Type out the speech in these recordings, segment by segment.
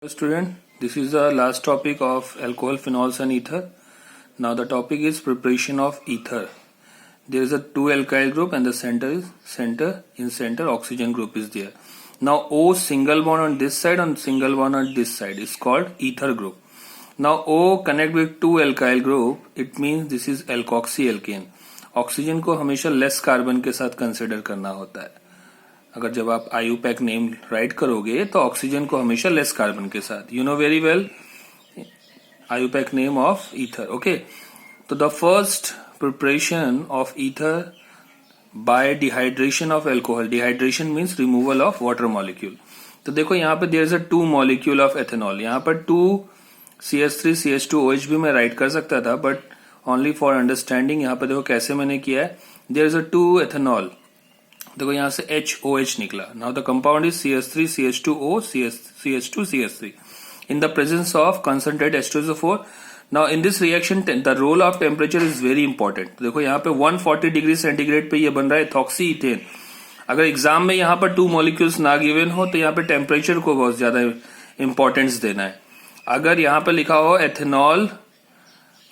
Student, this is the last topic of alcohol, phenols and ether. Now the topic is preparation of ether. There is a two alkyl group and the center oxygen group is there. Now O single bond on this side and single bond on this side is called ether group. Now O connect with two alkyl group, it means this is alkoxy alkane. Oxygen को हमेशा less carbon के साथ consider करना होता है. अगर जब आप आईयूपैक नेम राइट करोगे तो ऑक्सीजन को हमेशा लेस कार्बन के साथ. You know very well IUPAC name of ether. Okay, तो the first preparation of ether by dehydration of alcohol. Dehydration means removal of water molecule. तो देखो यहाँ पे there is a two molecule of ethanol. यहाँ पर 2CH3CH2OH भी मैं right कर सकता था, बट ओनली फॉर अंडरस्टैंडिंग यहाँ पे देखो कैसे मैंने किया है. There is a 2 ethanol. देखो यहां से HOH निकला. Now the compound is CH3CH2O CH2CH3 in the presence of concentrated H2SO4. Now in this reaction the role of temperature is very important. देखो यहाँ पे 140 डिग्री सेंटीग्रेड पे ये बन रहा है एथॉक्सी इथेन. अगर एग्जाम में यहाँ पर 2 मॉलिक्यूल्स ना गिवन हो तो यहाँ पे टेम्परेचर को बहुत ज्यादा इंपॉर्टेंस देना है. अगर यहाँ पे लिखा हो एथेनॉल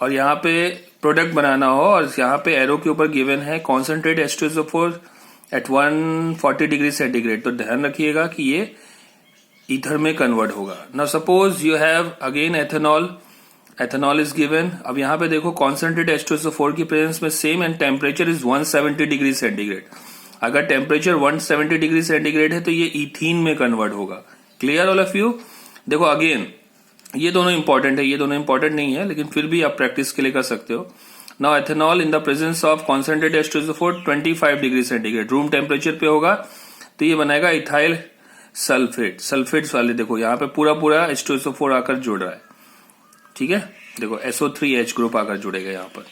और यहाँ पे प्रोडक्ट बनाना हो और यहाँ पे एरो के ऊपर गिवन है concentrate H2SO4 eight 140 degree centigrade, तो ध्यान रखिएगा कि ये ईथर में कन्वर्ट होगा. Now suppose you have again ethanol is given. अब यहाँ पे देखो कॉन्सेंट्रेट H2SO4 की प्रेजेंस में same and temperature is 170 degree centigrade. अगर टेम्परेचर 170 डिग्री सेंटीग्रेड है तो ये इथीन में कन्वर्ट होगा. Clear all of you. देखो अगेन ये दोनों इंपॉर्टेंट है, ये दोनों इंपॉर्टेंट नहीं है, लेकिन फिर भी आप प्रैक्टिस के लिए कर सकते हो. Now ethanol in the presence of concentrated H2SO4 25 degree centigrade room temperature पे होगा तो ये बनाएगा इथाइल सल्फेट. सल्फेट्स वाले देखो यहाँ पे पूरा H2SO4 आकर जुड़ रहा है. ठीक है, देखो SO3H ग्रुप आकर जुड़ेगा यहाँ पर.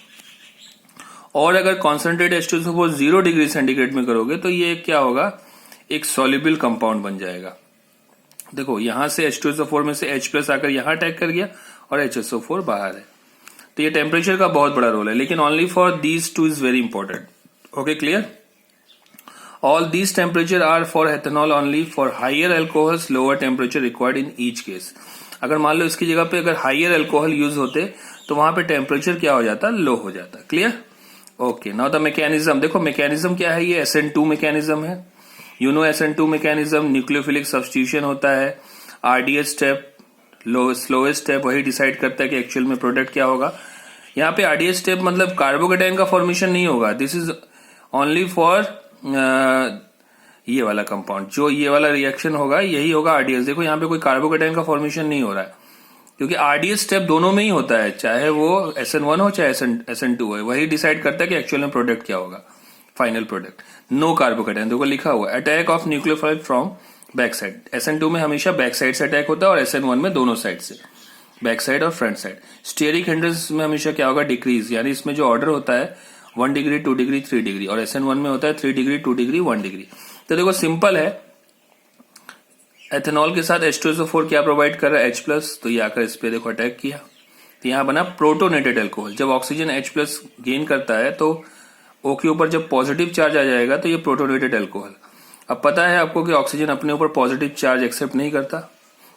और अगर कॉन्सेंट्रेटेड H2SO4 0 डिग्री सेंटीग्रेड में करोगे तो ये क्या होगा, एक सॉल्युबल कंपाउंड बन जाएगा. देखो यहां से H2SO4 में से H+ आकर यहां अटैक कर गया और HSO4 बाहर है. तो ये टेम्परेचर का बहुत बड़ा रोल है, लेकिन only for these two is very important. Okay, clear. All these temperature are for ethanol only. For higher alcohols lower temperature required in each case. अगर मान लो इसकी जगह पे अगर हाइयर एल्कोहल यूज होते तो वहां पे टेम्परेचर क्या हो जाता, लो हो जाता. Clear. Okay, now the mechanism. देखो मैकेनिज्म क्या है, ये SN2 मैकेनिज्म है. You know SN2 mechanism nucleophilic substitution होता है. RDS स्टेप स्लोएस्ट स्टेप वही डिसाइड करता है कि एक्चुअल में प्रोडक्ट क्या होगा. यहाँ पे RDS स्टेप मतलब कार्बोकेटाइन का फॉर्मेशन नहीं होगा. दिस इज ओनली फॉर ये वाला कंपाउंड. जो ये वाला रिएक्शन होगा यही होगा RDS. देखो यहाँ पे कोई कार्बोकेटाइन का फॉर्मेशन नहीं हो रहा है, क्योंकि RDS स्टेप दोनों में ही होता है, चाहे वो SN1 हो चाहे SN2 हो. वही डिसाइड करता है कि एक्चुअल में प्रोडक्ट क्या होगा, फाइनल प्रोडक्ट. No carbocation. देखो लिखा हुआ attack of nucleophile from back side. SN2 में हमेशा बैक साइड से अटैक होता है और SN1 में दोनों साइड से, बैक साइड और फ्रंट साइड. स्टेरिक हिंड्रेंस में हमेशा क्या होगा, डिक्रीज. यानी इसमें जो ऑर्डर होता है 1 डिग्री 2 डिग्री 3 डिग्री और SN1 में होता है 3 डिग्री 2 डिग्री 1 डिग्री. तो देखो सिंपल है. एथेनॉल के साथ H2SO4 क्या प्रोवाइड कर रहा है, H+. तो ये आकर इस पे देखो अटैक किया तो यहाँ बना प्रोटोनेटेड एल्कोहल. जब ऑक्सीजन H+ गेन करता है तो O के ऊपर जब पॉजिटिव चार्ज आ जाएगा तो ये प्रोटोनेटेड एल्कोहल. अब पता है आपको कि ऑक्सीजन अपने ऊपर पॉजिटिव चार्ज एक्सेप्ट नहीं करता.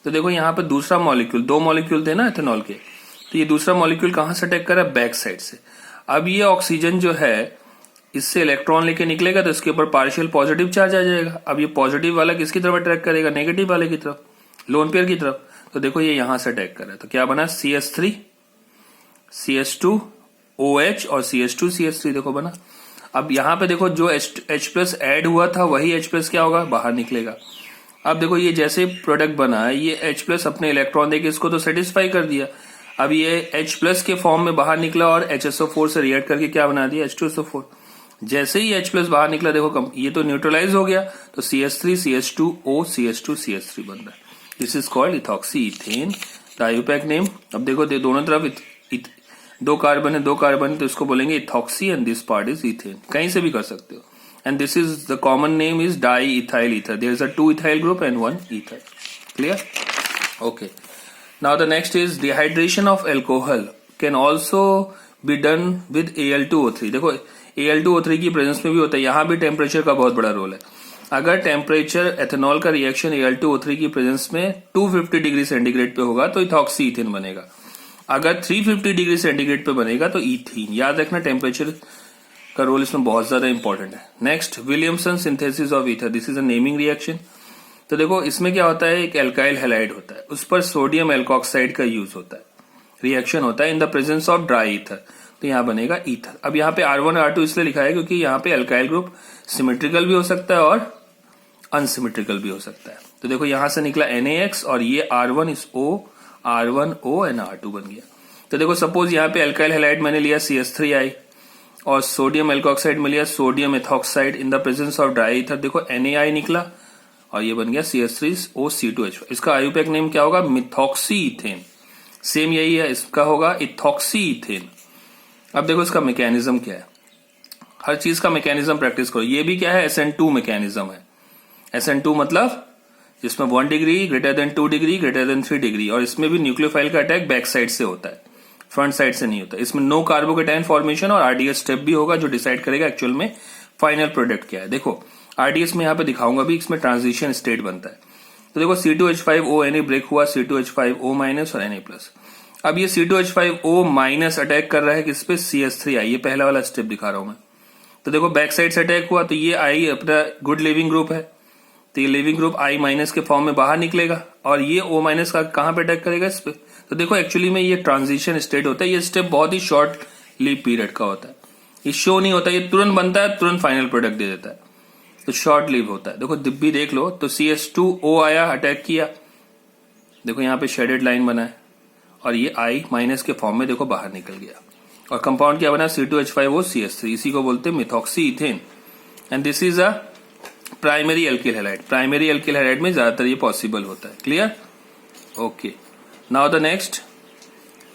तो देखो यहाँ पे दूसरा मॉलिक्यूल, 2 मॉलिक्यूल थे ना एथेनॉल के, तो ये दूसरा मॉलिक्यूल कहां से अटैक कर रहा है, बैक साइड से. अब ये ऑक्सीजन जो है इससे इलेक्ट्रॉन लेके निकलेगा तो इसके ऊपर पार्शियल पॉजिटिव चार्ज आ जाएगा. अब ये पॉजिटिव वाला किसकी तरफ अटैक करेगा, नेगेटिव वाले की तरफ, लोन पेयर की तरफ. तो देखो ये यहां से अटैक कर रहा है. तो क्या बना, CH3 CH2OH और CH2CH3 देखो बना. अब यहाँ पे देखो जो H+ ऐड हुआ था वही H+ क्या होगा, बाहर निकलेगा. अब देखो ये जैसे प्रोडक्ट बना है ये H+ अपने इलेक्ट्रॉन देके इसको तो सेटिस्फाई कर दिया. अब ये H+ के फॉर्म में बाहर निकला और HSO4 से रिएक्ट करके क्या बना दिया, H2SO4. जैसे ही H+ बाहर निकला देखो ये तो न्यूट्रलाइज हो गया, तो CH3 CH2O CH2 CH3 बन रहा है. This is called ethoxy ethane, the IUPAC name. अब देखो दोनों तरफ 2 कार्बन है तो इसको बोलेंगे ethoxy and this part is ethane. कहीं से भी कर सकते हो. And this is the common name is diethyl ether. There is a 2 ethyl group and 1 ether. Clear. Okay, now the next is dehydration of alcohol can also be done with Al2O3. देखो Al2O3 की presence में भी होता है. यहाँ भी temperature का बहुत बड़ा रोल है. अगर टेम्परेचर एथेनॉल का रिएक्शन Al2O3 की प्रेजेंस में 250 डिग्री सेंटीग्रेड पे होगा तो इथॉक्सी इथेन बनेगा। अगर 350 डिग्री सेंटीग्रेड पे बनेगा तो ईथीन। याद रखना टेम्परेचर का रोल इसमें बहुत ज्यादा इंपॉर्टेंट है। Next, Williamson synthesis of ether, this is a naming reaction. तो देखो इसमें क्या होता है, एक एल्काइल हैलाइड होता है, उस पर सोडियम एल्कोक्साइड का यूज होता है, रिएक्शन होता है इन the presence of dry ether, तो यहां बनेगा ईथर। अब यहाँ पे R1 R2 इसलिए लिखा है क्योंकि यहाँ पे एल्काइल ग्रुप सिमेट्रिकल भी हो सकता है और अनसिमेट्रिकल भी हो सकता है। तो देखो यहां से निकला NaX और ये R1 is O, R1O and R2 बन गया। तो देखो सपोज यहाँ पे एल्काइल हैलाइड मैंने लिया CH3I और सोडियम एल्कोक्साइड में लिया sodium ethoxide in the presence of dry ether, देखो NaI निकला और ये बन गया CH3OC2H। इसका आयुपैक नेम क्या होगा, मिथॉक्सी इथेन। सेम यही है, इसका होगा इथॉक्सी इथेन। अब देखो इसका मैकेनिज्म क्या है, हर चीज का मैकेनिज्म प्रैक्टिस करो। ये भी क्या है, SN2 मैकेनिज्म है। SN2 मतलब जिसमें 1 degree greater than 2 degree greater than 3 degree, और इसमें भी न्यूक्लियोफाइल का अटैक बैक साइड से होता है, फ्रंट साइड से नहीं होता। इसमें नो कार्बोकेटाइन फॉर्मेशन और RDS स्टेप भी होगा जो डिसाइड करेगा एक्चुअल में फाइनल प्रोडक्ट क्या है। देखो RDS में यहाँ पे दिखाऊंगा भी, इसमें ट्रांजिशन स्टेट बनता है। तो देखो C2H5O Na ब्रेक हुआ, C2H5O माइनस और Na प्लस। अब ये C2H5O माइनस अटैक कर रहा है किस पे, CH3I, ये पहला वाला स्टेप दिखा रहा हूं मैं। तो देखो बैक साइड से अटैक हुआ तो ये I अपना गुड लिविंग ग्रुप है, तो ये लिविंग ग्रुप I माइनस के फॉर्म में बाहर निकलेगा और ये O माइनस का कहां पे अटैक करेगा, इस पे। तो देखो एक्चुअली में ये ट्रांजिशन स्टेट होता है, ये स्टेप बहुत ही शॉर्ट लीव पीरियड का होता है, ये शो नहीं होता, ये तुरंत बनता है, तुरंत फाइनल प्रोडक्ट दे देता है, तो शॉर्ट लीव होता है। देखो दिब्बी देख लो, तो CH2O आया, अटैक किया, देखो यहाँ पे शेडेड लाइन बना है और ये I माइनस के फॉर्म में देखो बाहर निकल गया, और कंपाउंड क्या बना, C2H5O CH3, इसी को बोलते हैं methoxy ethane. And this is a primary alkyl halide. Primary alkyl halide में ज्यादातर ये पॉसिबल होता है। Clear? Okay, now the next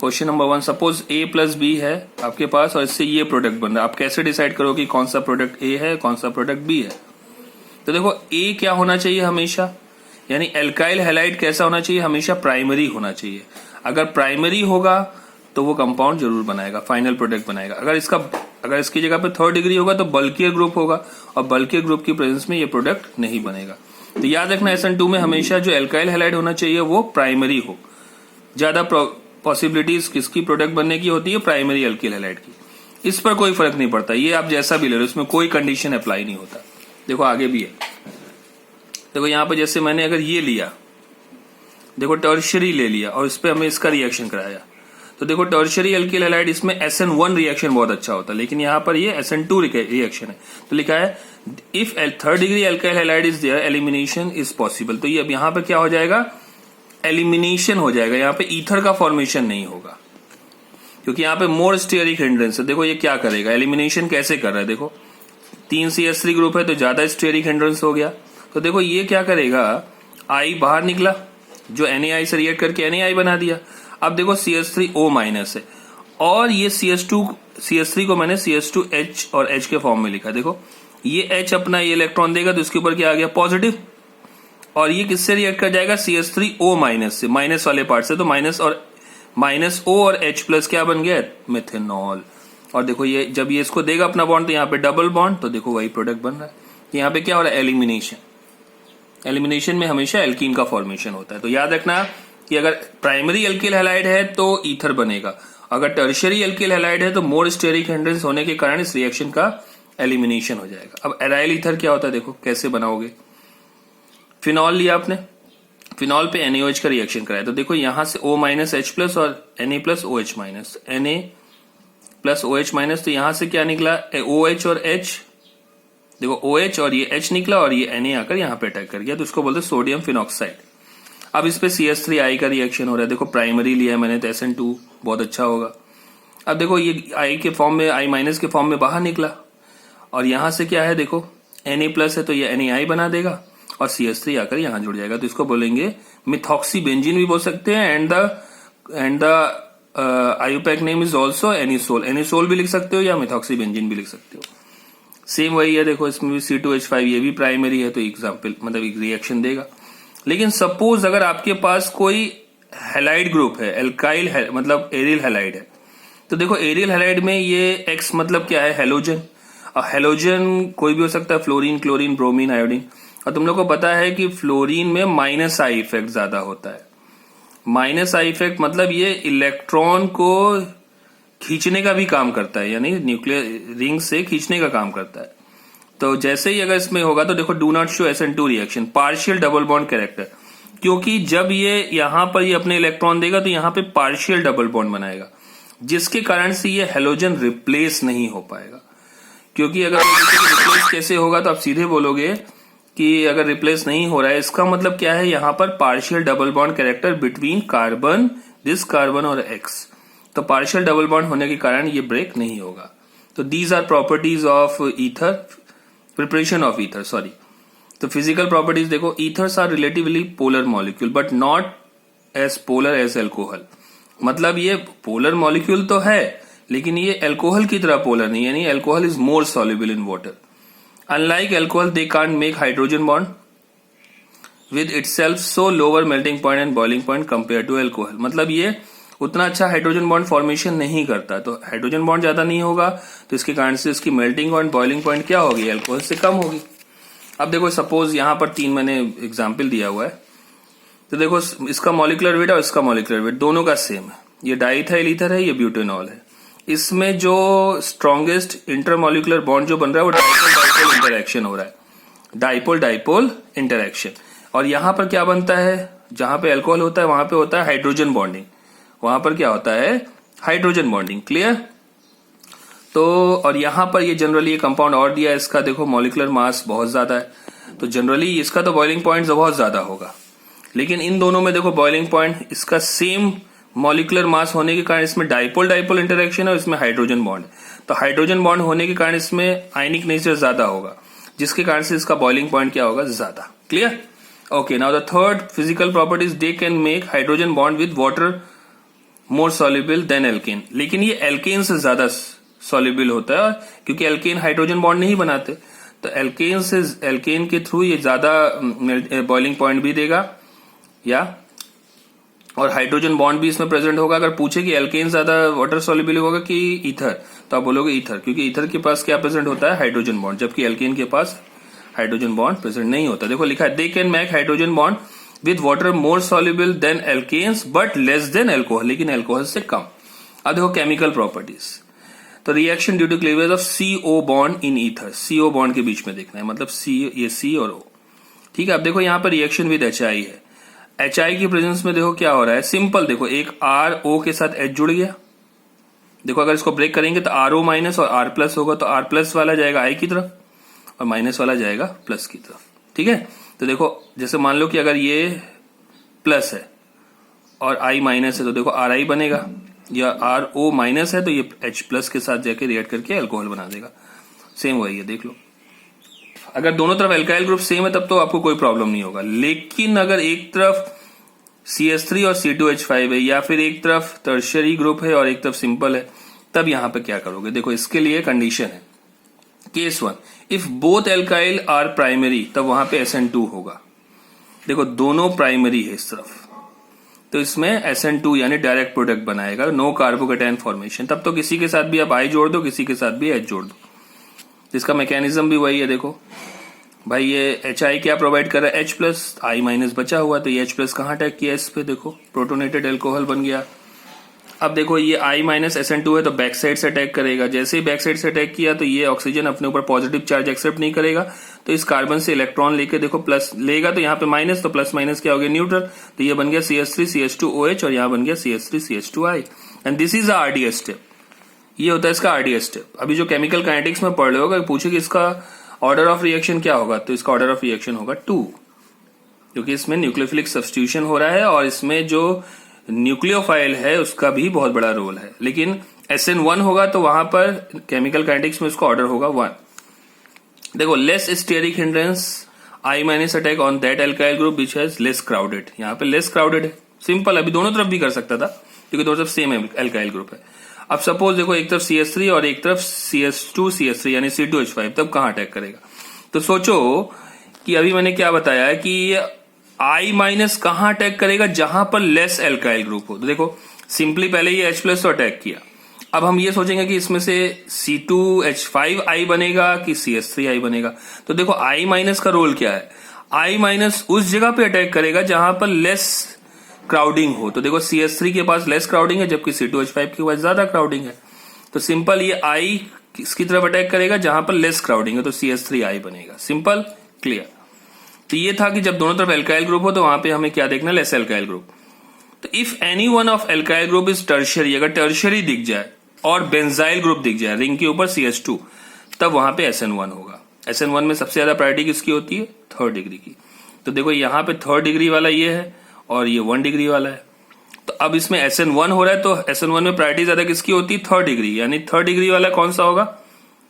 question number 1। Suppose A plus B है आपके पास और इससे ये प्रोडक्ट बन रहा है, आप कैसे डिसाइड करो कि कौन सा प्रोडक्ट A है कौन सा प्रोडक्ट B है। तो देखो A क्या होना चाहिए हमेशा, यानी एल्काइल हैलाइड कैसा होना चाहिए, हमेशा प्राइमरी होना चाहिए। अगर प्राइमरी होगा तो वो कंपाउंड जरूर बनाएगा, फाइनल प्रोडक्ट बनाएगा। अगर इसकी जगह पे 3rd डिग्री होगा तो बल्कियर ग्रुप होगा, और बल्कियर ग्रुप की प्रेजेंस में ये प्रोडक्ट नहीं बनेगा। तो याद रखना SN2 में हमेशा जो एल्काइल हैलाइड होना चाहिए वो प्राइमरी हो। ज्यादा पॉसिबिलिटीज किसकी प्रोडक्ट बनने की होती है, प्राइमरी एल्किल हैलाइड की। इस पर कोई फर्क नहीं पड़ता, ये आप जैसा भी ले लो, इसमें कोई कंडीशन अप्लाई नहीं होता। देखो आगे भी है, देखो यहां पर जैसे मैंने अगर ये लिया, देखो टर्शियरी ले लिया और इस पे हमें इसका रिएक्शन कराया, तो देखो टर्शियरी एल्किल हैलाइड इसमें SN1 रिएक्शन बहुत अच्छा होता है, लेकिन यहां पर ये SN2 रिएक्शन है। तो लिखा है if 3rd degree alkyl halide is there elimination is possible. तो ये अब यहां पे क्या हो जाएगा, एलिमिनेशन हो जाएगा, यहां पे ईथर का फॉर्मेशन नहीं होगा क्योंकि यहां पे मोर स्टेरिक हिंड्रेंस है। देखो ये क्या करेगा, एलिमिनेशन कैसे कर रहा है, देखो 3 CH3 ग्रुप है तो ज्यादा स्टेरिक हिंड्रेंस हो गया। तो देखो ये क्या करेगा, I बाहर निकला जो NaI से रिएक्ट करके NaI बना दिया। अब देखो CH3O माइनस है और ये CH3 को मैंने CH2H और H के फॉर्म में लिखा। देखो ये H अपना ये इलेक्ट्रॉन देगा तो इसके ऊपर क्या आ गया, पॉजिटिव, और ये किससे रिएक्ट कर जाएगा, CH3O माइनस से, माइनस वाले पार्ट से। तो माइनस O और H प्लस क्या बन गया, मेथेनॉल। और देखो ये जब ये इसको देगा अपना बॉन्ड तो यहाँ पे डबल बॉन्ड, तो देखो वही प्रोडक्ट बन रहा है। यहाँ पे क्या हो रहा है, एलिमिनेशन। एलिमिनेशन में हमेशा एल्कीन का फॉर्मेशन होता है। तो याद रखना कि अगर प्राइमरी एल्किल हैलाइड है तो ईथर बनेगा, अगर टर्शियरी एल्किल हैलाइड है तो मोर स्टेरिक हिंड्रेंस होने के कारण इस रिएक्शन का एलिमिनेशन हो जाएगा। अब एराइल ईथर क्या होता है, देखो कैसे बनाओगे। फिनॉल लिया आपने, फिनॉल पे NaOH का रिएक्शन कराया, तो देखो यहां से O माइनस H प्लस और Na plus OH minus, Na plus OH minus, तो यहां से क्या निकला, OH और H, देखो OH और ये H निकला और ये Na आकर यहाँ पे अटैक कर गया, तो इसको बोलते हैं सोडियम फिनॉक्साइड। अब इस पे CH3I का रिएक्शन हो रहा है, देखो प्राइमरी लिया है मैंने तो SN2 बहुत अच्छा होगा। अब देखो ये I के फॉर्म में, I माइनस के फॉर्म में बाहर निकला और यहां से क्या है, देखो Na प्लस है तो ये NaI बना देगा और CH3 आकर यहां जुड़ जाएगा, तो इसको बोलेंगे मिथॉक्सी बेंजीन भी बोल सकते हैं। And the IUPAC name is also anisole. Anisole भी लिख सकते हो या मिथॉक्सी बेंजीन भी लिख सकते हो, सेम वही है। देखो इसमें भी C2H5 ये भी प्राइमरी है तो एग्जाम्पल मतलब एक रिएक्शन देगा। लेकिन सपोज अगर आपके पास कोई हैलाइड ग्रुप है, एल्काइल मतलब एरियल हैलाइड है, तो देखो एरियल हैलाइड में ये X मतलब क्या है, हेलोजन। और हेलोजन कोई भी हो सकता है, फ्लोरीन, क्लोरीन, ब्रोमीन, आयोडीन। और तुम लोग को पता है कि फ्लोरीन में माइनस आई इफेक्ट ज्यादा होता है। माइनस आई इफेक्ट मतलब ये इलेक्ट्रॉन को खींचने का भी काम करता है, यानी न्यूक्लियर रिंग से खींचने का काम करता है। तो जैसे ही अगर इसमें होगा तो देखो do not show SN2 reaction, partial double bond character, क्योंकि जब ये यहां पर ये अपने इलेक्ट्रॉन देगा तो यहां पे पार्शियल डबल बॉन्ड बनाएगा, जिसके कारण से ये हेलोजन रिप्लेस नहीं हो पाएगा। क्योंकि अगर रिप्लेस कैसे होगा तो आप सीधे बोलोगे कि अगर रिप्लेस नहीं हो रहा है इसका मतलब क्या है, यहां पर partial double bond character between carbon, this carbon और एक्स, तो पार्शियल डबल बॉन्ड होने के कारण ये ब्रेक नहीं होगा। तो these are properties of ether, preparation of ether, sorry. तो फिजिकल प्रॉपर्टीज देखो, ethers are relatively polar molecule but not as polar as alcohol, मतलब ये पोलर मॉलिक्यूल तो है लेकिन ये एल्कोहल की तरह पोलर नहीं, यानी alcohol is more soluble in water. Unlike alcohol they can't make hydrogen bond with itself, so lower melting point and boiling point compare to alcohol, मतलब ये उतना अच्छा हाइड्रोजन बॉन्ड फॉर्मेशन नहीं करता, तो हाइड्रोजन बॉन्ड ज्यादा नहीं होगा तो इसके कारण से इसकी मेल्टिंग और बॉइलिंग पॉइंट क्या होगी, एल्कोहल से कम होगी। अब देखो सपोज यहां पर 3 मैंने एग्जाम्पल दिया हुआ है, तो देखो इसका मॉलिक्यूलर वेट और इसका मॉलिक्यूलर वेट दोनों का सेम है, ये डाइथाइल ईथर है, ये ब्यूटेनॉल है। इसमें जो स्ट्रॉन्गेस्ट इंटरमॉलिक्यूलर बॉन्ड जो बन रहा है वो डाइपोल डाइपोल इंटरएक्शन हो रहा है, डाइपोल डाइपोल इंटरएक्शन। और यहां पर क्या बनता है, जहां पे अल्कोहल होता है वहां पे होता है हाइड्रोजन बॉन्डिंग, वहां पर क्या होता है, हाइड्रोजन बॉन्डिंग, क्लियर। तो और यहां पर ये जनरली ये कंपाउंड और दिया है, इसका देखो मॉलिक्यूलर मास बहुत ज्यादा है, तो जनरली इसका तो बॉइलिंग पॉइंट बहुत ज्यादा होगा, लेकिन इन दोनों में देखो बॉइलिंग पॉइंट इसका सेम मॉलिक्यूलर मास होने के कारण इसमें डाइपोल डाइपोल इंटरेक्शन है और इसमें हाइड्रोजन बॉन्ड, तो हाइड्रोजन बॉन्ड होने के कारण इसमें आयनिक नेचर ज्यादा होगा, जिसके कारण से इसका बॉइलिंग पॉइंट क्या होगा, ज्यादा, clear. Okay, now the third physical properties, they can make hydrogen bond with water more soluble than alkane, लेकिन ये एल्केन से ज्यादा सॉल्युबल होता है क्योंकि एल्केन हाइड्रोजन बॉन्ड नहीं बनाते, तो एल्केन के थ्रू ये ज्यादा बॉइलिंग पॉइंट भी देगा या और हाइड्रोजन बॉन्ड भी इसमें प्रेजेंट होगा। अगर पूछे कि एल्केन ज्यादा वाटर सॉल्युबल होगा कि ईथर, तो आप बोलोगे ईथर, क्योंकि ईथर के पास क्या प्रेजेंट होता है, हाइड्रोजन बॉन्ड, जबकि एल्केन के पास हाइड्रोजन बॉन्ड प्रेजेंट नहीं होता। देखो लिखा है, they can make hydrogen bond with water more soluble than alkanes but less than alcohol, लेकिन एल्कोहल से कम। अब देखो केमिकल प्रॉपर्टीज, तो reaction due to cleavage of CO bond in ether, CO bond के बीच में देखना है, मतलब ये C और O, ठीक है। अब देखो यहाँ पर रिएक्शन विद HI है, HI की प्रेजेंस में देखो क्या हो रहा है, सिंपल देखो, एक RO के साथ H जुड़ गया, देखो अगर इसको ब्रेक करेंगे तो RO माइनस और R प्लस होगा, तो R प्लस वाला जाएगा I की तरफ और माइनस वाला जाएगा प्लस की तरफ, ठीक है। तो देखो जैसे मान लो कि अगर ये प्लस है और I माइनस है तो देखो RI बनेगा, या RO माइनस है तो ये H प्लस के साथ जाके रिएक्ट करके अल्कोहल बना देगा, सेम वही है, देख लो। अगर दोनों तरफ एल्काइल ग्रुप सेम है तब तो आपको कोई प्रॉब्लम नहीं होगा, लेकिन अगर एक तरफ CH3 और C2H5 है या फिर एक तरफ टर्शियरी ग्रुप है और एक तरफ सिंपल है, तब यहां पे क्या करोगे, देखो इसके लिए कंडीशन है, case 1, if both alkyl are primary, तब वहां पे SN2 होगा, देखो दोनों प्राइमरी है इस तरफ, तो इसमें SN2 यानी डायरेक्ट प्रोडक्ट बनाएगा, नो कार्बोकेटायन फॉर्मेशन, तब तो किसी के साथ भी आप I जोड़ दो, किसी के साथ भी H जोड़ दो, इसका मैकेनिज्म भी वही है। देखो भाई ये HI क्या प्रोवाइड कर रहा है, H प्लस, I माइनस बचा हुआ, तो ये H प्लस कहाँ अटैक किया इस पे, देखो प्रोटोनेटेड एल्कोहल बन गया। अब देखो ये I माइनस SN2 है तो बैक साइड से अटैक करेगा, जैसे ही बैक साइड से अटैक किया तो ये ऑक्सीजन अपने ऊपर पॉजिटिव चार्ज एक्सेप्ट नहीं करेगा, तो इस कार्बन से इलेक्ट्रॉन लेके देखो प्लस लेगा, तो यहाँ पे माइनस, तो प्लस माइनस क्या हो गया, न्यूट्रल, तो ये बन गया CH3 CH2OH और यहाँ बन गया CH3 CH2I, and this is RDS step, ये होता है इसका RDS स्टेप। अभी जो केमिकल काइनेटिक्स में पढ़ रहे होगा, पूछे कि इसका ऑर्डर ऑफ रिएक्शन क्या होगा, तो इसका ऑर्डर ऑफ रिएक्शन होगा 2, क्योंकि इसमें न्यूक्लियोफिलिक सब्स्टिट्यूशन हो रहा है और इसमें जो न्यूक्लियोफाइल है उसका भी बहुत बड़ा रोल है, लेकिन SN1 होगा तो वहां पर केमिकल काइनेटिक्स में उसका ऑर्डर होगा 1। देखो less steric hindrance I minus attack on that alkyl group which has less crowded, यहाँ पे लेस क्राउडेड है, सिंपल, अभी दोनों तरफ भी कर सकता था क्योंकि दोनों तरफ सेम एल्काइल ग्रुप है। अब सपोज देखो एक तरफ CH3 और एक तरफ CH2 CH3 यानी C2H5, तब कहां अटैक करेगा, तो सोचो कि अभी मैंने क्या बताया कि I माइनस कहां अटैक करेगा, जहां पर लेस एल्काइल ग्रुप हो, तो देखो सिंपली पहले ये H प्लस तो अटैक किया, अब हम ये सोचेंगे कि इसमें से C2H5I बनेगा कि CH3I बनेगा, तो देखो I माइनस का रोल क्या है, I माइनस उस जगह पे अटैक करेगा जहां पर लेस क्राउडिंग हो। तो देखो CH3 के पास लेस क्राउडिंग है जबकि C2H5 के पास ज्यादा क्राउडिंग है। तो सिंपल ये I किसकी तरफ अटैक करेगा जहां पर लेस क्राउडिंग है, तो CH3I बनेगा। Simple, clear. तो ये था कि जब दोनों तरफ एल्काइल ग्रुप हो तो वहां पे हमें क्या देखना, लेस एल्काइल ग्रुप। तो if any one of alkyl group is tertiary, अगर टर्शियरी दिख जाए और बेंजाइल ग्रुप दिख जाए रिंग के ऊपर CH2, तब वहां पे SN1 होगा। SN1 में सबसे ज्यादा प्रायोरिटी किसकी होती है, 3rd डिग्री की। तो देखो यहाँ पे 3rd डिग्री वाला ये है और ये 1 डिग्री वाला है। तो अब इसमें SN1 हो रहा है तो SN1 में प्रायोरिटी ज्यादा किसकी होती है, 3rd डिग्री। यानी 3rd डिग्री वाला कौन सा होगा,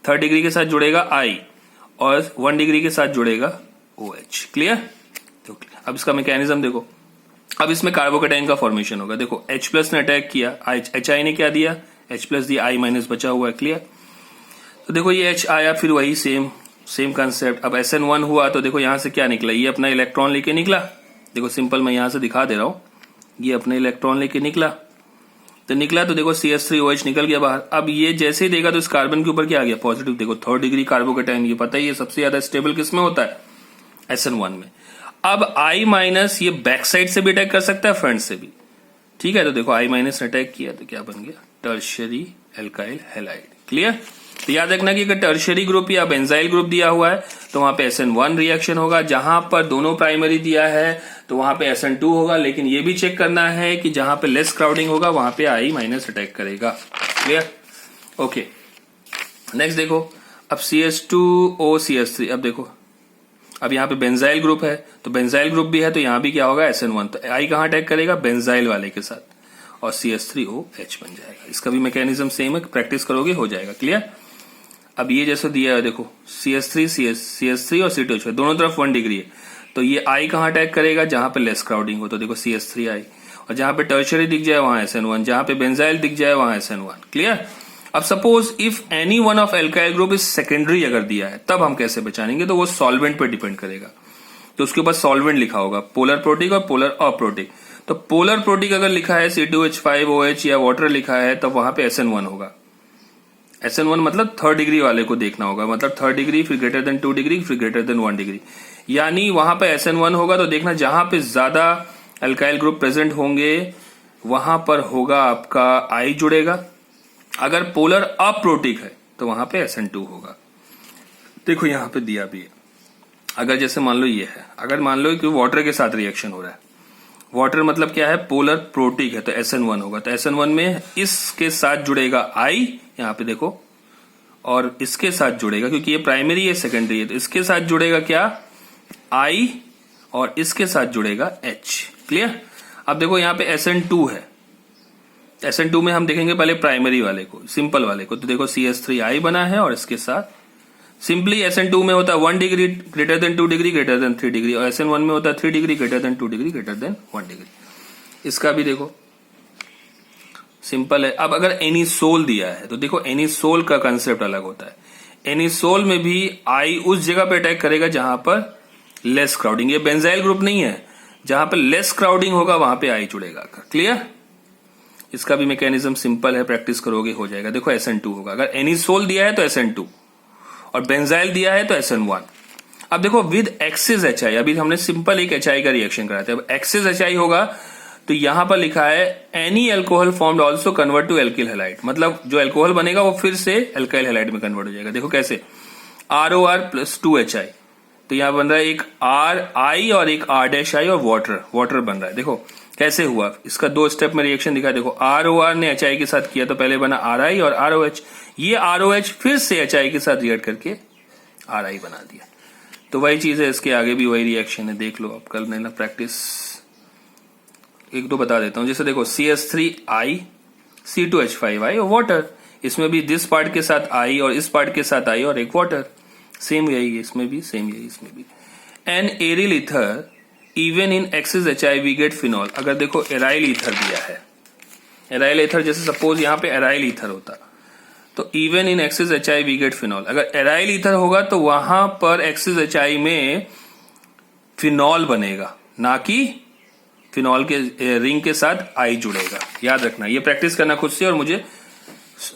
3rd डिग्री के साथ जुड़ेगा I और 1 डिग्री के साथ जुड़ेगा OH। क्लियर। तो अब इसका मैकेनिज्म देखो, अब इसमें कार्बोकेटाइन का फॉर्मेशन होगा। देखो H प्लस ने अटैक किया, HI ने क्या दिया, H प्लस दिया, I माइनस बचा हुआ है। क्लियर। तो देखो ये H आया, फिर वही सेम कंसेप्ट। अब SN1 हुआ तो देखो यहां से क्या निकला, ये अपना इलेक्ट्रॉन लेके निकला। देखो सिंपल मैं यहां से दिखा दे रहा हूं, ये अपने इलेक्ट्रॉन लेके निकला। तो निकला तो देखो CH3OH निकल गया बाहर। अब ये जैसे ही देगा तो इस कार्बन के ऊपर क्या आ गया, पॉजिटिव। देखो 3rd डिग्री कार्बोकेटाइन, ये पता ही है सबसे ज्यादा स्टेबल किसमें होता है, SN1 में। अब I माइनस ये बैक साइड से भी अटैक कर सकता है, फ्रंट से भी। ठीक है, तो देखो I माइनस अटैक किया तो क्या बन गया, टर्शियरी एल्काइल हैलाइड। क्लियर। तो याद रखना कि अगर टर्शियरी ग्रुप या बेंजाइल ग्रुप दिया हुआ है तो वहां पे SN1 रिएक्शन होगा, जहां पर दोनों प्राइमरी दिया है तो वहां पे SN2 होगा। लेकिन ये भी चेक करना है कि जहां पे लेस क्राउडिंग होगा वहां पे I माइनस अटैक करेगा। क्लियर। ओके, नेक्स्ट देखो, अब CH2O CH3। अब देखो, अब यहाँ पे बेंजाइल ग्रुप है तो बेंजाइल ग्रुप भी है तो यहाँ भी क्या होगा, SN1। तो I कहां अटैक करेगा, बेंजाइल वाले के साथ, और CH3OH बन जाएगा। इसका भी मैकेनिज्म सेम है, प्रैक्टिस करोगे हो जाएगा। क्लियर। अब ये जैसे दिया है देखो, CH3 और C2H5 दोनों तरफ 1 डिग्री है, तो ये I कहां अटैक करेगा, जहां पे लेस क्राउडिंग हो। तो देखो CH3I, और जहां पे टर्शियरी दिख जाए वहां SN1, जहां पे बेंजाइल दिख जाए वहां SN1। क्लियर। अब suppose if any one of alkyl group is secondary अगर दिया है, तब हम कैसे पहचानेंगे, तो वो सॉल्वेंट पे डिपेंड करेगा। तो उसके ऊपर सॉल्वेंट लिखा होगा, पोलर प्रोटिक और पोलर अप्रोटिक। तो पोलर प्रोटिक अगर लिखा है C2H5OH या वाटर लिखा है, तब वहां पे SN1 होगा। SN1 मतलब 3rd डिग्री वाले को देखना होगा, मतलब 3rd डिग्री, फिर ग्रेटर देन 2 डिग्री, फिर ग्रेटर देन 1 डिग्री। यानी वहां पे SN1 होगा तो देखना जहां पे ज्यादा अल्काइल ग्रुप प्रेजेंट होंगे वहां पर होगा आपका I जुड़ेगा। अगर पोलर अप्रोटिक है तो वहां पे SN2 होगा। देखो यहां पे दिया भी है, अगर जैसे मान लो ये है, अगर मान लो कि वाटर के साथ रिएक्शन हो रहा है, वाटर मतलब क्या है, पोलर प्रोटिक है, तो SN1 होगा। तो SN1 में इसके साथ जुड़ेगा I, यहां पे देखो, और इसके साथ जुड़ेगा, क्योंकि ये प्राइमरी है सेकेंडरी है, तो इसके साथ जुड़ेगा क्या, I, और इसके साथ जुड़ेगा H। क्लियर। अब देखो यहां पे SN2 है, SN2 में हम देखेंगे पहले प्राइमरी वाले को, सिंपल वाले को। तो देखो CH3I बना है और इसके साथ सिंपली SN2 में होता है 1 degree greater than 2 degree greater than 3 degree, और SN1 में होता है 3 degree greater than 2 degree greater than 1 degree. इसका भी देखो सिंपल है। अब अगर एनिसोल दिया है तो देखो एनिसोल का कंसेप्ट अलग होता है। एनिसोल में भी I उस जगह पे अटैक करेगा जहां पर लेस क्राउडिंग, ये बेंजाइल ग्रुप नहीं है, जहां पर लेस क्राउडिंग होगा वहां पे I जुड़ेगा। क्लियर। इसका भी मैकेनिज्म सिंपल है, प्रैक्टिस करोगे हो जाएगा। देखो SN2 होगा, अगर एनिसोल दिया है तो SN2 और बेंजाइल दिया है तो SN1। अब देखो विद एक्सिस HI, अभी हमने सिंपल एक HI का रिएक्शन कराया था, अब एक्सिस HI होगा तो यहां पर लिखा है any alcohol formed also convert to alkyl halide, मतलब जो एल्कोहल बनेगा वो फिर से एल्काइल हैलाइड में कन्वर्ट हो जाएगा। देखो कैसे, ROR + 2HI, तो यहां बन रहा है एक RI और एक R' और वाटर बन रहा है। देखो कैसे हुआ, इसका 2 स्टेप में रिएक्शन दिखा। देखो ROR ने HI के साथ किया तो पहले बना RI और ROH, ये ROH फिर से HI के साथ रिएक्ट करके RI बना दिया। तो वही चीज है, इसके आगे भी वही रिएक्शन है, देख लो आप कर लेना प्रैक्टिस। एक दो बता देता हूं, जैसे देखो CH3I C2H5I और वाटर, इसमें भी दिस पार्ट के साथ I और इस पार्ट के साथ I और एक वाटर, सेम यही है इसमें भी, सेम यही इसमें भी। An aryl ether even in excess HI we get phenol. अगर देखो एराइल ईथर दिया है, एराइल ईथर जैसे सपोज यहाँ पे एराइल ईथर होता तो even in excess HI we get phenol. अगर एराइल ईथर होगा तो वहां पर एक्सिस HI में फिनॉल बनेगा, ना कि फिनॉल के रिंग के साथ I जुड़ेगा। याद रखना, ये प्रैक्टिस करना खुद से और मुझे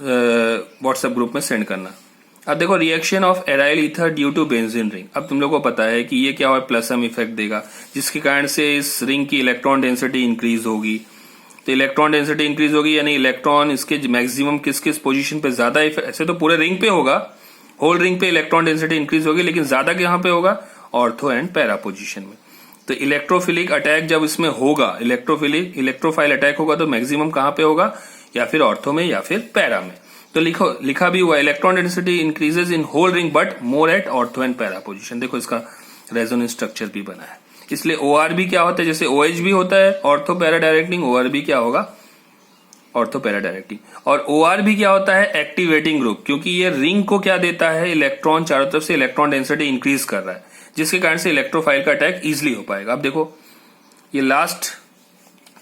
व्हाट्सएप ग्रुप में सेंड करना। अब देखो reaction of aryl ether due to benzene ring. अब तुम लोग को पता है कि ये क्या है, प्लसम इफेक्ट देगा, जिसके कारण से इस रिंग की इलेक्ट्रॉन डेंसिटी इंक्रीज होगी। तो इलेक्ट्रॉन डेंसिटी इंक्रीज होगी यानी इलेक्ट्रॉन इसके मैक्सिमम किस किस पोजीशन पे ज्यादा, ऐसे तो पूरे रिंग पे होगा, होल रिंग पे इलेक्ट्रॉन डेंसिटी इंक्रीज होगी, लेकिन ज्यादा कहां पे होगा, ऑर्थो एंड पैरा पोजीशन में। तो इलेक्ट्रोफिलिक अटैक जब इसमें होगा, इलेक्ट्रोफाइल अटैक होगा तो मैक्सिमम कहां पे होगा, या फिर ऑर्थो में या फिर पैरा में। तो लिखा भी हुआ electron density increases in whole ring but more at ortho and para position. देखो इसका रेजोनेंस स्ट्रक्चर भी बना है। इसलिए ओआर भी क्या होता है, जैसे ओएच भी होता है ऑर्थो पैरा डायरेक्टिंग, ओआर भी क्या होगा, ऑर्थो पैरा डायरेक्टिंग। और ओआर भी क्या होता है, एक्टिवेटिंग ग्रुप, क्योंकि ये रिंग को क्या देता है, इलेक्ट्रॉन चारों तरफ से इलेक्ट्रॉन डेंसिटी इंक्रीज कर रहा है, जिसके कारण से इलेक्ट्रोफाइल का अटैक इजिली हो पाएगा। अब देखो ये लास्ट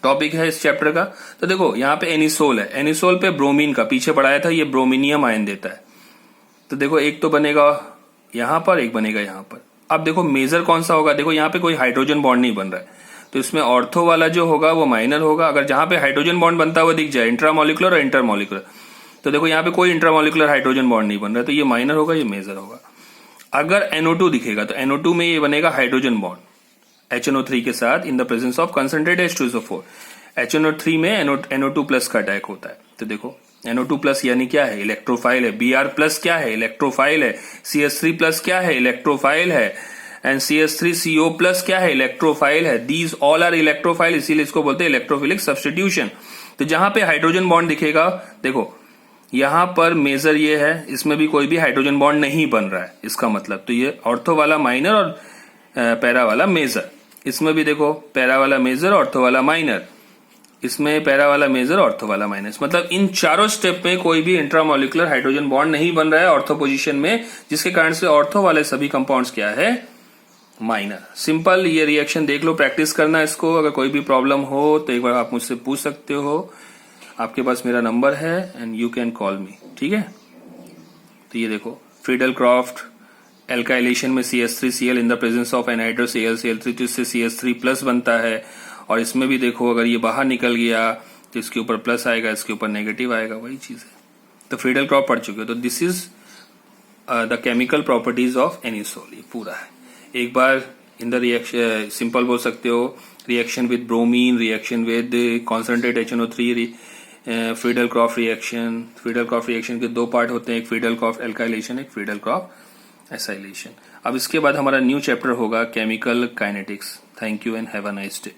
टॉपिक है इस चैप्टर का। तो देखो यहाँ पे एनिसोल है, एनिसोल पे ब्रोमीन का पीछे पढ़ाया था, ये ब्रोमिनियम आयन देता है। तो देखो एक तो बनेगा यहां पर, एक बनेगा यहां पर। अब देखो मेजर कौन सा होगा, देखो यहाँ पे कोई हाइड्रोजन बॉन्ड नहीं बन रहा है, तो इसमें ऑर्थो वाला जो होगा वो माइनर होगा। अगर जहां पे हाइड्रोजन बॉन्ड बनता हुआ दिख जाए, इंट्रामोलिकुलर और इंटरमोलिकुलर, तो देखो यहाँ पे कोई इंट्रामोलिकुलर हाइड्रोजन बॉन्ड नहीं बन रहा है, तो ये माइनर होगा, ये मेजर होगा। अगर NO2 दिखेगा तो NO2 में ये बनेगा हाइड्रोजन बॉन्ड HNO3 के साथ इन the presence of concentrate H2SO4। HNO3 में NO2 प्लस का अटैक होता है। तो देखो NO2 प्लस यानी क्या है, इलेक्ट्रोफाइल है। Br प्लस क्या है, इलेक्ट्रोफाइल है। CH3 प्लस क्या है, इलेक्ट्रोफाइल है। एंड CH3CO प्लस क्या है, इलेक्ट्रोफाइल है। दीज ऑल आर इलेक्ट्रोफाइल, इसीलिए इसको बोलते हैं इलेक्ट्रोफिलिक सब्स्टिट्यूशन। तो जहां पे हाइड्रोजन बॉन्ड दिखेगा, देखो यहां पर मेजर ये है, इसमें भी कोई भी हाइड्रोजन बॉन्ड नहीं बन रहा है, इसका मतलब तो ये ऑर्थो वाला माइनर और पैरा वाला मेजर। इसमें भी देखो पैरा वाला मेजर, ऑर्थो वाला माइनर, इसमें पैरा वाला मेजर, ऑर्थो वाला माइनस। मतलब इन चारों स्टेप में कोई भी इंट्रामोलिकुलर हाइड्रोजन बॉन्ड नहीं बन रहा है ऑर्थो पोजीशन में, जिसके कारण से ऑर्थो वाले सभी कंपाउंड्स क्या है, माइनर। सिंपल ये रिएक्शन देख लो, प्रैक्टिस करना इसको। अगर कोई भी प्रॉब्लम हो तो एक बार आप मुझसे पूछ सकते हो, आपके पास मेरा नंबर है एंड यू कैन कॉल मी, ठीक है। तो ये देखो फ्रीडल क्रॉफ्ट एल्काइलेशन में CH3Cl in the presence of anhydro Cl3, तो इससे CH3 प्लस बनता है। और इसमें भी देखो अगर ये बाहर निकल गया तो इसके ऊपर प्लस आएगा, इसके ऊपर नेगेटिव आएगा, वही चीज है। तो फ्रीडल क्रॉफ्ट पढ़ चुके हो। तो this is the chemical properties of anisole, ये पूरा है। एक बार इन द रिएक्शन सिंपल बोल सकते हो, reaction with bromine, reaction with concentrate HNO3, Friedel Crafts reaction. Friedel Crafts reaction के दो पार्ट होते हैं, एक फ्रीडल क्रॉफ्ट एल्काइलेशन, एक फ्रीडल क्रॉफ्ट एसाइलेशन। अब इसके बाद हमारा न्यू चैप्टर होगा chemical kinetics. Thank you and have a nice day.